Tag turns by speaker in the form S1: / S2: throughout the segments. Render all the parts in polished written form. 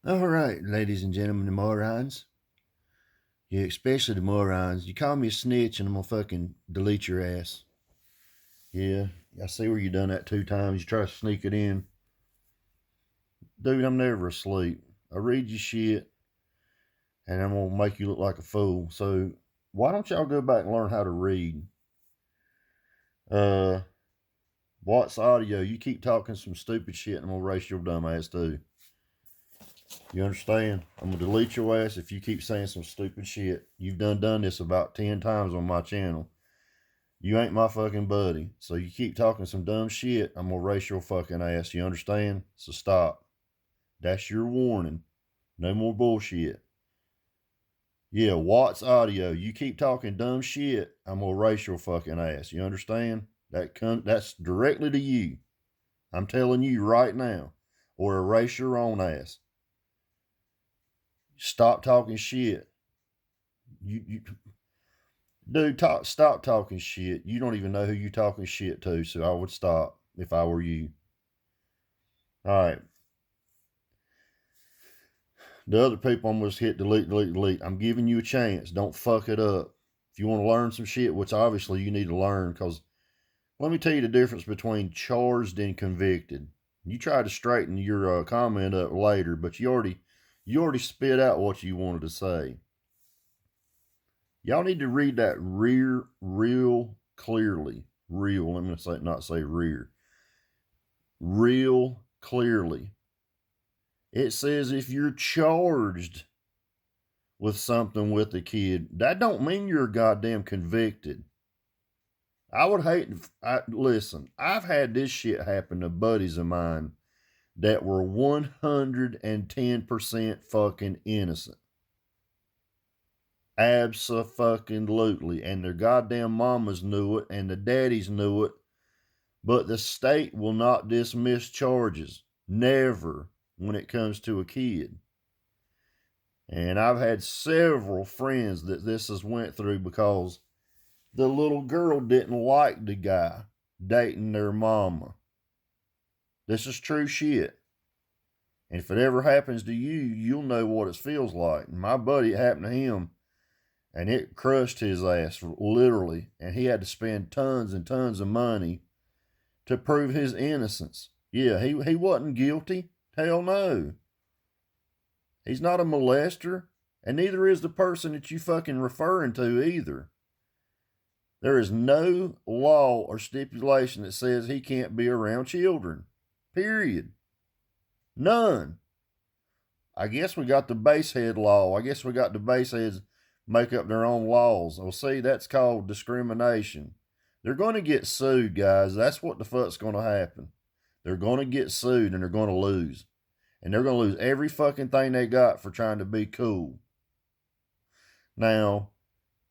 S1: All right, ladies and gentlemen, the morons. Yeah, especially the morons. You call me a snitch and I'm gonna fucking delete your ass. Yeah, I see where you done that 2 times. You try to sneak it in. Dude, I'm never asleep. I read your shit and I'm gonna make you look like a fool. So why don't y'all go back and learn how to read? Uh, Watts audio. You keep talking some stupid shit and I'm gonna erase your dumb ass too. You understand? I'm gonna delete your ass if you keep saying some stupid shit. You've done this about 10 times on my channel. You ain't my fucking buddy. So you keep talking some dumb shit, I'm gonna erase your fucking ass. You understand? So stop. That's your warning. No more bullshit. Yeah, Watts audio. You keep talking dumb shit, I'm gonna erase your fucking ass. You understand? That's directly to you. I'm telling you right now. Or erase your own ass. Stop talking shit. You dude, stop talking shit. You don't even know who you talking shit to, so I would stop if I were you. All right. The other people, I'm going to hit delete, delete, delete. I'm giving you a chance. Don't fuck it up. If you want to learn some shit, which obviously you need to learn, because let me tell you the difference between charged and convicted. You try to straighten your comment up later, but you already spit out what you wanted to say. Y'all need to read that real clearly. Real, let me say, not say rear. Real clearly. It says if you're charged with something with a kid, that don't mean you're goddamn convicted. I would hate, listen, I've had this shit happen to buddies of mine that were 110% fucking innocent. Abso-fucking-lutely. And their goddamn mamas knew it and the daddies knew it. But the state will not dismiss charges. Never when it comes to a kid. And I've had several friends that this has went through because the little girl didn't like the guy dating their mama. This is true shit. And if it ever happens to you, you'll know what it feels like. And my buddy, it happened to him, and it crushed his ass, literally. And he had to spend tons and tons of money to prove his innocence. Yeah, he wasn't guilty. Hell no. He's not a molester, and neither is the person that you fucking referring to either. There is no law or stipulation that says he can't be around children. Period. None. I guess we got the basehead law. I guess we got the baseheads make up their own laws. Well, see, that's called discrimination. They're going to get sued, guys. That's what the fuck's going to happen. They're going to get sued and they're going to lose. And they're going to lose every fucking thing they got for trying to be cool. Now,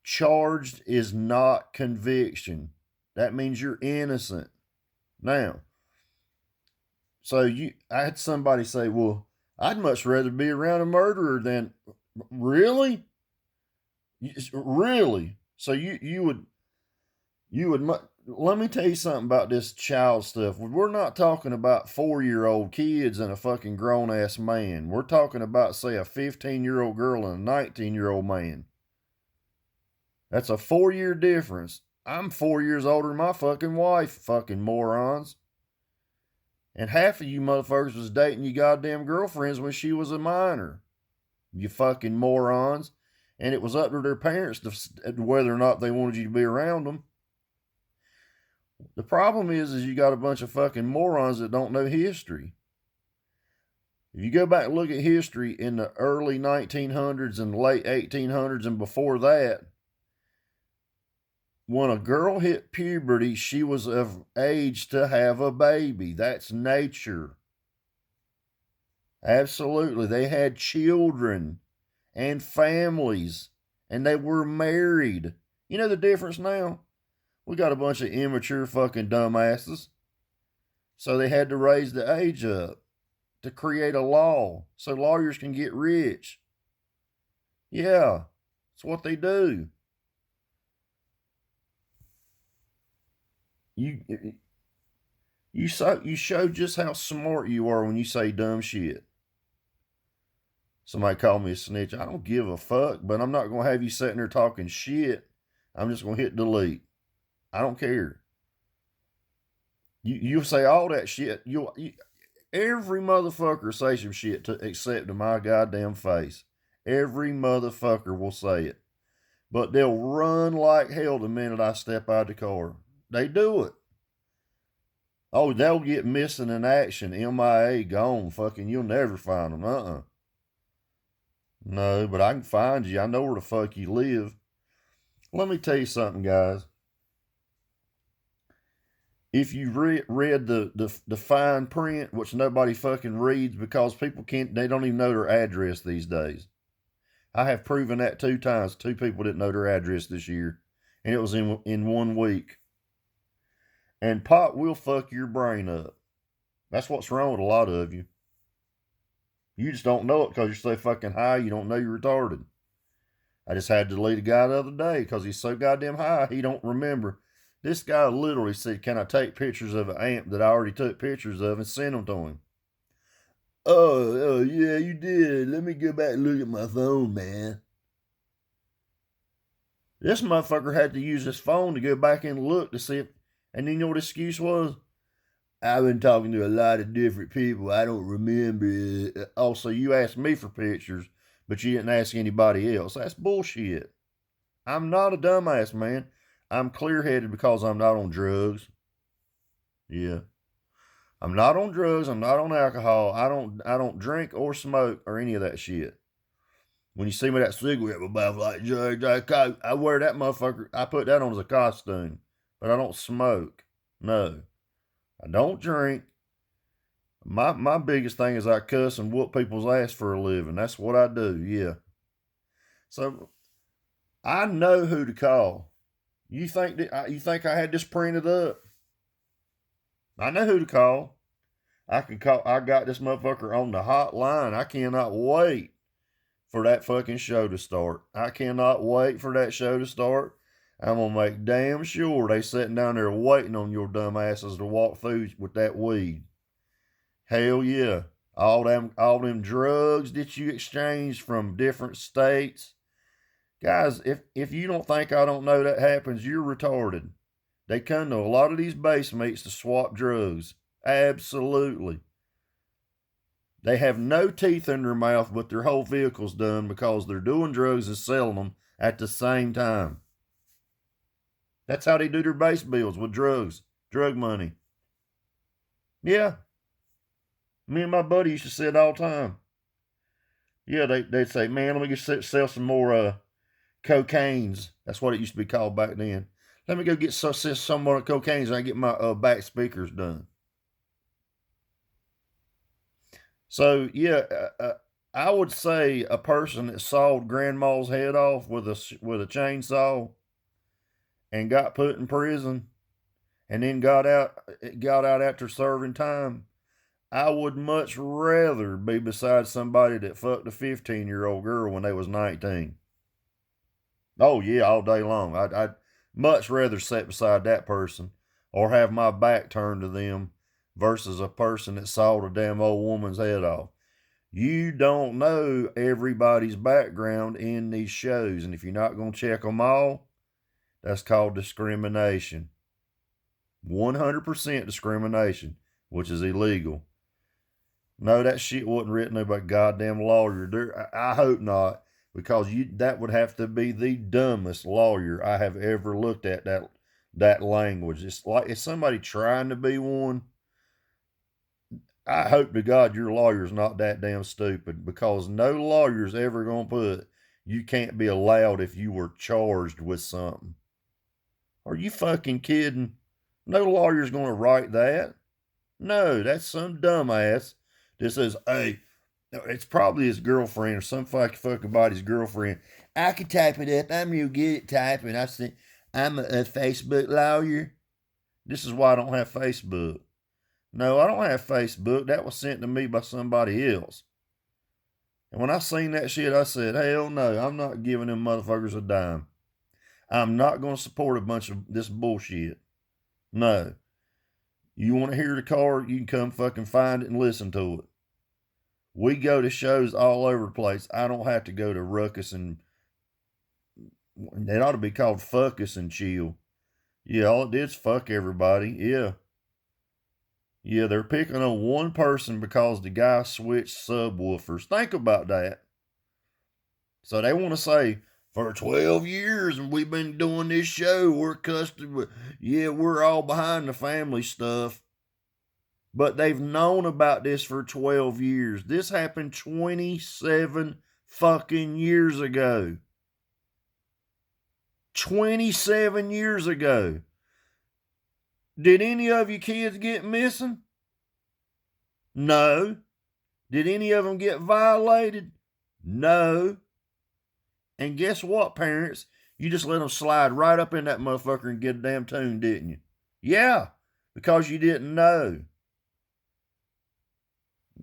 S1: charged is not conviction. That means you're innocent. Now, I had somebody say, well, I'd much rather be around a murderer than, really? Really? So you would, let me tell you something about this child stuff. We're not talking about 4-year-old kids and a fucking grown ass man. We're talking about, say, a 15-year-old girl and a 19-year-old man. That's a 4-year difference. I'm 4 years older than my fucking wife, fucking morons. And half of you motherfuckers was dating your goddamn girlfriends when she was a minor. You fucking morons. And it was up to their parents to whether or not they wanted you to be around them. The problem is you got a bunch of fucking morons that don't know history. If you go back and look at history in the early 1900s and late 1800s and before that, when a girl hit puberty, she was of age to have a baby. That's nature. Absolutely. They had children and families, and they were married. You know the difference now? We got a bunch of immature fucking dumbasses. So they had to raise the age up to create a law so lawyers can get rich. Yeah, that's what they do. You show just how smart you are when you say dumb shit. Somebody called me a snitch. I don't give a fuck, but I'm not going to have you sitting there talking shit. I'm just going to hit delete. I don't care. You say all that shit. Every motherfucker say some shit except to my goddamn face. Every motherfucker will say it. But they'll run like hell the minute I step out of the car. They do it. Oh, they'll get missing in action. MIA, gone. Fucking, you'll never find them. No, but I can find you. I know where the fuck you live. Let me tell you something, guys. If you read the fine print, which nobody fucking reads because people they don't even know their address these days. I have proven that 2 times. 2 people didn't know their address this year. And it was in 1 week. And pot will fuck your brain up. That's what's wrong with a lot of you. You just don't know it because you're so fucking high you don't know you're retarded. I just had to delete a guy the other day because he's so goddamn high he don't remember. This guy literally said, can I take pictures of an amp that I already took pictures of and send them to him? Oh, yeah, you did. Let me go back and look at my phone, man. This motherfucker had to use his phone to go back and look to see if, and then you know what his excuse was? I've been talking to a lot of different people. I don't remember it. Also, you asked me for pictures, but you didn't ask anybody else. That's bullshit. I'm not a dumbass, man. I'm clear-headed because I'm not on drugs. Yeah. I'm not on drugs. I'm not on alcohol. I don't drink or smoke or any of that shit. When you see me that cigarette in my mouth like George, I wear that motherfucker. I put that on as a costume, but I don't smoke. No. I don't drink. My biggest thing is I cuss and whoop people's ass for a living. That's what I do, yeah. So I know who to call. You think I had this printed up? I know who to call. I got this motherfucker on the hotline. I cannot wait for that fucking show to start. I cannot wait for that show to start. I'm going to make damn sure they sitting down there waiting on your dumb asses to walk through with that weed. Hell yeah. All them drugs that you exchange from different states. Guys, if you don't think I don't know that happens, you're retarded. They come to a lot of these base meets to swap drugs. Absolutely. They have no teeth in their mouth, but their whole vehicle's done because they're doing drugs and selling them at the same time. That's how they do their base bills, with drugs, drug money. Yeah. Me and my buddy used to say it all the time. Yeah, they'd say, man, let me just sell some more cocaines. That's what it used to be called back then. Let me go get some more cocaines and I get my back speakers done. So, yeah, I would say a person that sawed grandma's head off with a chainsaw and got put in prison and then got out after serving time, I would much rather be beside somebody that fucked a 15-year-old girl when they was 19. Oh, yeah, all day long. I'd much rather sit beside that person or have my back turned to them versus a person that sawed a damn old woman's head off. You don't know everybody's background in these shows, and if you're not going to check them all, that's called discrimination. 100% discrimination, which is illegal. No, that shit wasn't written by a goddamn lawyer. I hope not, because that would have to be the dumbest lawyer I have ever looked at, that language. It's like, is somebody trying to be one? I hope to God your lawyer's not that damn stupid, because no lawyer's ever going to put, you can't be allowed if you were charged with something. Are you fucking kidding? No lawyer's going to write that. No, that's some dumbass that says, hey, it's probably his girlfriend or some fucking body's girlfriend. I can type it up. I'm real good at typing. I said, I'm a Facebook lawyer. This is why I don't have Facebook. No, I don't have Facebook. That was sent to me by somebody else. And when I seen that shit, I said, hell no, I'm not giving them motherfuckers a dime. I'm not going to support a bunch of this bullshit. No. You want to hear the card, you can come fucking find it and listen to it. We go to shows all over the place. I don't have to go to Ruckus and it ought to be called Fuckus and Chill. Yeah, all it did is fuck everybody. Yeah. Yeah, they're picking on one person because the guy switched subwoofers. Think about that. So they want to say, for 12 years and we've been doing this show, we're custom. Yeah, we're all behind the family stuff. But they've known about this for 12 years. This happened 27 fucking years ago. 27 years ago. Did any of you kids get missing? No. Did any of them get violated? No. And guess what, parents? You just let them slide right up in that motherfucker and get a damn tune, didn't you? Yeah, because you didn't know.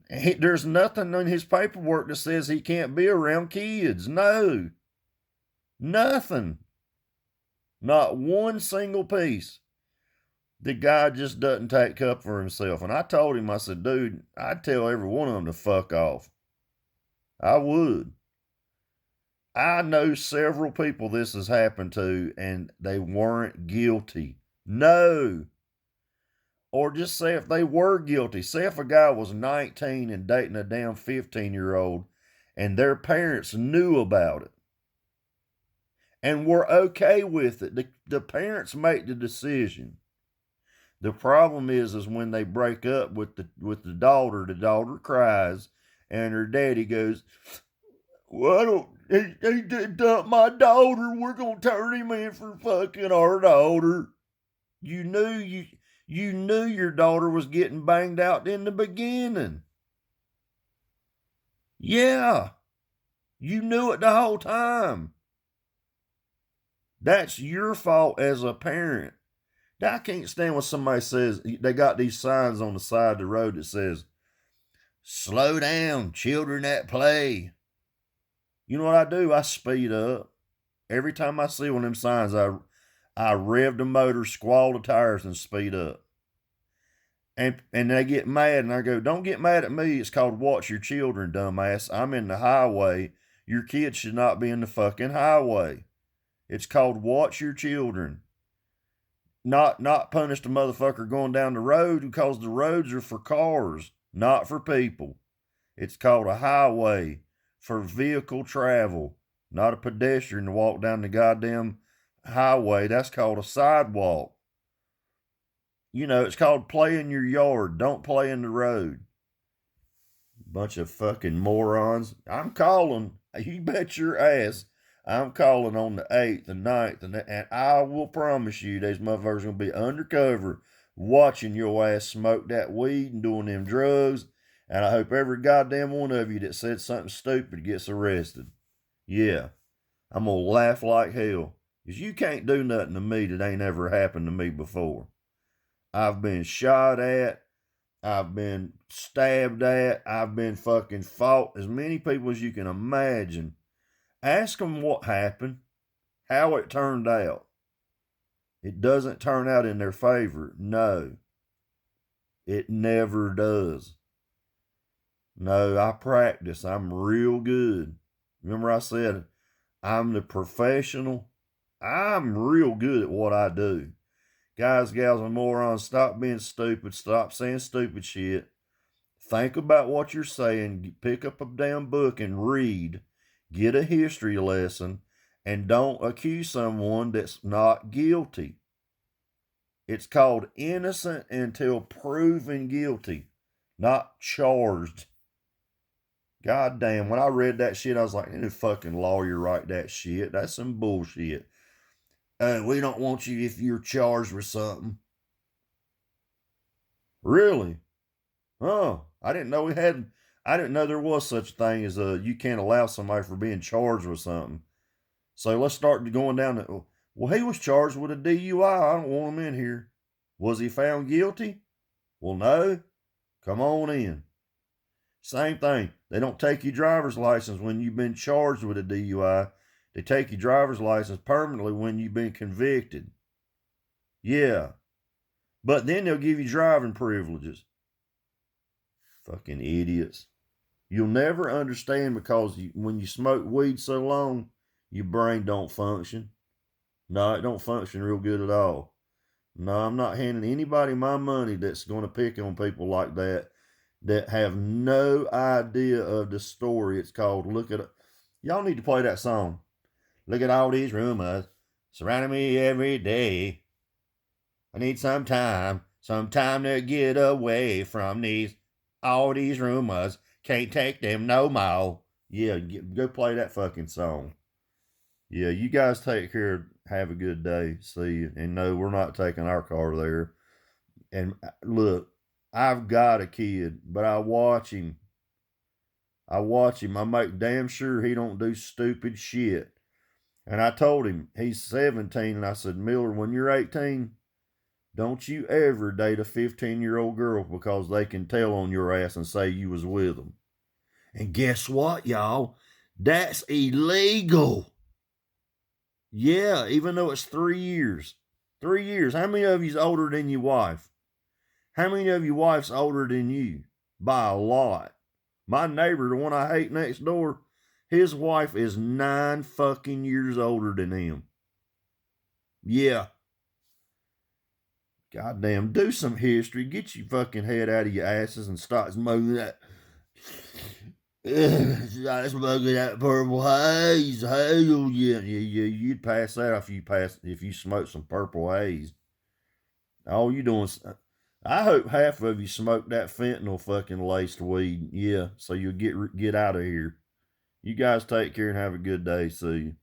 S1: There's nothing in his paperwork that says he can't be around kids. No. Nothing. Not one single piece. The guy just doesn't take up for himself. And I told him, I said, dude, I'd tell every one of them to fuck off. I would. I know several people this has happened to, and they weren't guilty. No. Or just say if they were guilty. Say if a guy was 19 and dating a damn 15-year-old, and their parents knew about it and were okay with it. The parents make the decision. The problem is when they break up with the daughter cries, and her daddy goes, well, he dumped my daughter. We're going to turn him in for fucking our daughter. You knew your daughter was getting banged out in the beginning. Yeah. You knew it the whole time. That's your fault as a parent. Now, I can't stand when somebody says, they got these signs on the side of the road that says, slow down, children at play. You know what I do? I speed up. Every time I see one of them signs, I rev the motor, squall the tires, and speed up. And they get mad, and I go, don't get mad at me. It's called watch your children, dumbass. I'm in the highway. Your kids should not be in the fucking highway. It's called watch your children. Not punish the motherfucker going down the road, because the roads are for cars, not for people. It's called a highway for vehicle travel, not a pedestrian to walk down the goddamn highway. That's called a sidewalk. You know, it's called play in your yard. Don't play in the road. Bunch of fucking morons. I'm calling. You bet your ass. I'm calling on the 8th and 9th, and I will promise you these motherfuckers going to be undercover watching your ass smoke that weed and doing them drugs, and I hope every goddamn one of you that said something stupid gets arrested. Yeah, I'm going to laugh like hell, because you can't do nothing to me that ain't ever happened to me before. I've been shot at, I've been stabbed at, I've been fucking fought as many people as you can imagine. Ask them what happened, how it turned out. It doesn't turn out in their favor. No. It never does. No, I practice. I'm real good. Remember I said I'm the professional? I'm real good at what I do. Guys, gals, and morons, stop being stupid. Stop saying stupid shit. Think about what you're saying. Pick up a damn book and read. Get a history lesson, and don't accuse someone that's not guilty. It's called innocent until proven guilty, not charged. God damn, when I read that shit, I was like, any fucking lawyer write that shit? That's some bullshit. We don't want you if you're charged with something. Really? Oh, I didn't know I didn't know there was such a thing as you can't allow somebody for being charged with something. So let's start going down to, well, he was charged with a DUI. I don't want him in here. Was he found guilty? Well, no. Come on in. Same thing. They don't take your driver's license when you've been charged with a DUI. They take your driver's license permanently when you've been convicted. Yeah. But then they'll give you driving privileges. Fucking idiots. You'll never understand because when you smoke weed so long, your brain don't function. No, it don't function real good at all. No, I'm not handing anybody my money that's going to pick on people like that have no idea of the story. It's called Look at... Y'all need to play that song. Look at all these rumors surrounding me every day. I need some time to get away from all these rumors. Can't take them no more. Yeah, go play that fucking song. Yeah, you guys take care. Have a good day. See you. And no, we're not taking our car there. And look, I've got a kid, but I watch him. I make damn sure he don't do stupid shit. And I told him, he's 17, and I said, Miller, when you're 18, don't you ever date a 15-year-old girl because they can tell on your ass and say you was with them. And guess what, y'all? That's illegal. Yeah, even though it's 3 years. 3 years. How many of you's older than your wife? How many of your wife's older than you? By a lot. My neighbor, the one I hate next door, his wife is 9 fucking years older than him. Yeah. Goddamn, do some history. Get your fucking head out of your asses and start smoking that. Start smoking that purple haze. Hell yeah. You'd pass out if you smoked some purple haze. All you doing is, I hope half of you smoke that fentanyl fucking laced weed. Yeah, so you'll get out of here. You guys take care and have a good day. See you.